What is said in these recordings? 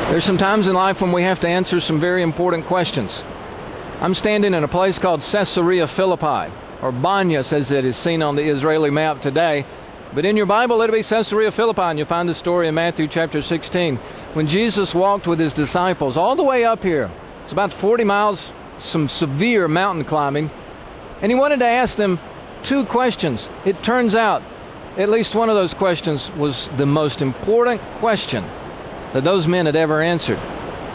There's some times in life when we have to answer some very important questions. I'm standing in a place called Caesarea Philippi, or Banyas as it is seen on the Israeli map today. But in your Bible, it'll be Caesarea Philippi, and you'll find the story in Matthew chapter 16. When Jesus walked with his disciples all the way up here, it's about 40 miles, some severe mountain climbing, and he wanted to ask them two questions. It turns out at least one of those questions was the most important question that those men had ever answered.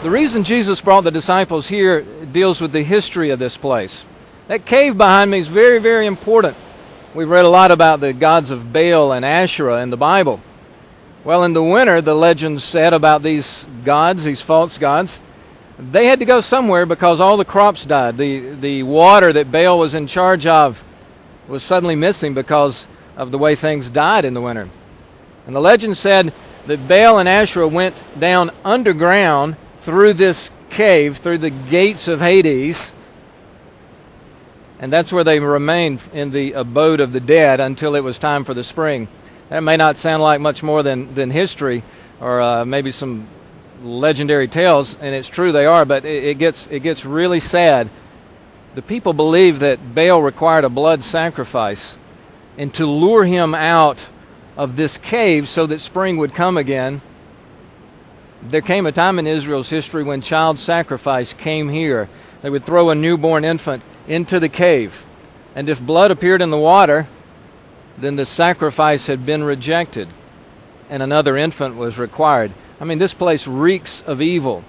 The reason Jesus brought the disciples here deals with the history of this place. That cave behind me is very, very important. We've read a lot about the gods of Baal and Asherah in the Bible. Well, in the winter, the legends said about these gods, these false gods, they had to go somewhere because all the crops died. The water that Baal was in charge of was suddenly missing because of the way things died in the winter. And the legend said that Baal and Asherah went down underground through this cave, through the gates of Hades, and that's where they remained in the abode of the dead until it was time for the spring. That may not sound like much more than history or maybe some legendary tales, and it's true they are, but it gets really sad. The people believed that Baal required a blood sacrifice, and to lure him out of this cave so that spring would come again, there came a time in Israel's history when child sacrifice came here. They would throw a newborn infant into the cave, and if blood appeared in the water, then the sacrifice had been rejected and another infant was required. I mean, this place reeks of evil.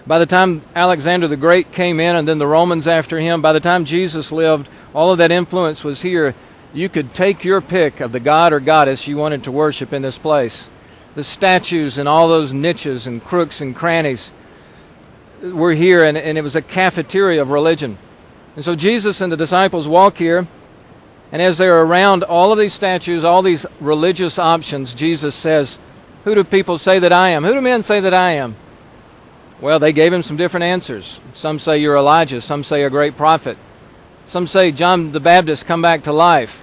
By the time Alexander the Great came in, and then the Romans after him, by the time Jesus lived, all of that influence was here. You could take your pick of the god or goddess you wanted to worship in this place. The statues and all those niches and crooks and crannies were here, and it was a cafeteria of religion. And so Jesus and the disciples walk here, and as they're around all of these statues, all these religious options, Jesus says, "Who do people say that I am? Who do men say that I am?" Well, they gave him some different answers. Some say you're Elijah. Some say a great prophet. Some say John the Baptist come back to life.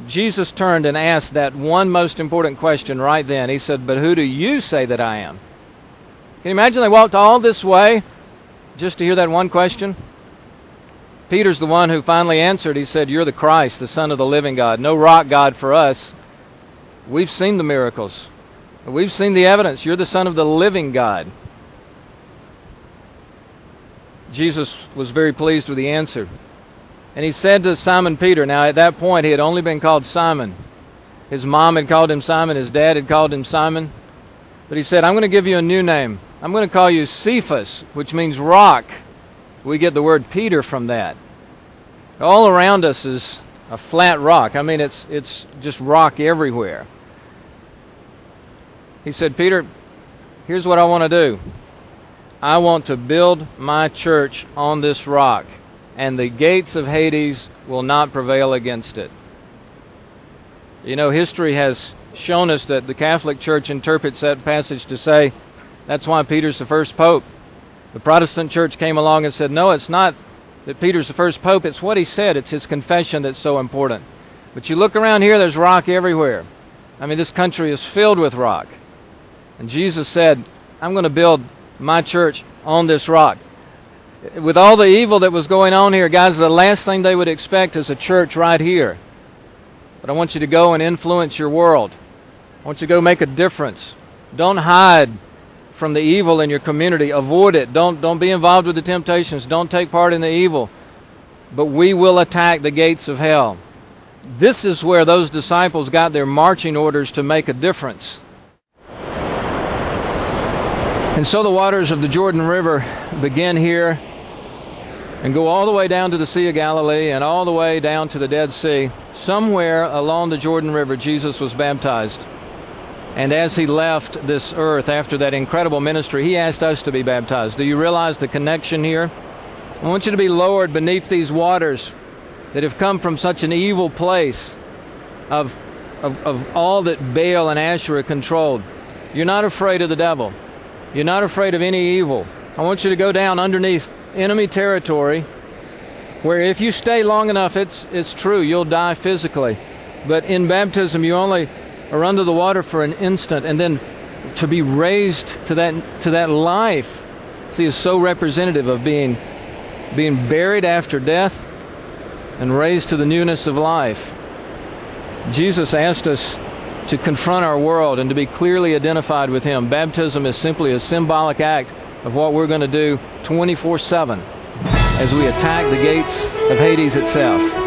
Jesus turned and asked that one most important question right then. He said, "But who do you say that I am?" Can you imagine they walked all this way just to hear that one question? Peter's the one who finally answered. He said, "You're the Christ, the Son of the living God." No rock God for us. We've seen the miracles. We've seen the evidence. You're the Son of the living God. Jesus was very pleased with the answer. And he said to Simon Peter, now at that point he had only been called Simon. His mom had called him Simon, his dad had called him Simon. But he said, "I'm going to give you a new name. I'm going to call you Cephas," which means rock. We get the word Peter from that. All around us is a flat rock. I mean, it's just rock everywhere. He said, "Peter, here's what I want to do. I want to build my church on this rock, and the gates of Hades will not prevail against it." You know, history has shown us that the Catholic Church interprets that passage to say that's why Peter's the first pope. The Protestant Church came along and said, no, it's not that Peter's the first pope, it's what he said, it's his confession that's so important. But you look around here, there's rock everywhere. I mean, this country is filled with rock. And Jesus said, "I'm going to build my church on this rock." With all the evil that was going on here, guys, the last thing they would expect is a church right here. But I want you to go and influence your world. I want you to go make a difference. Don't hide from the evil in your community. Avoid it. Don't be involved with the temptations. Don't take part in the evil. But we will attack the gates of hell. This is where those disciples got their marching orders to make a difference. And so the waters of the Jordan River begin here and go all the way down to the Sea of Galilee and all the way down to the Dead Sea. Somewhere along the Jordan River, Jesus was baptized. And as he left this earth after that incredible ministry, he asked us to be baptized. Do you realize the connection here? I want you to be lowered beneath these waters that have come from such an evil place of all that Baal and Asherah controlled. You're not afraid of the devil. You're not afraid of any evil. I want you to go down underneath enemy territory where if you stay long enough, it's true, you'll die physically. But in baptism, you only are under the water for an instant, and then to be raised to that life, see, is so representative of being buried after death and raised to the newness of life. Jesus asked us to confront our world and to be clearly identified with Him. Baptism is simply a symbolic act of what we're going to do 24/7 as we attack the gates of Hades itself.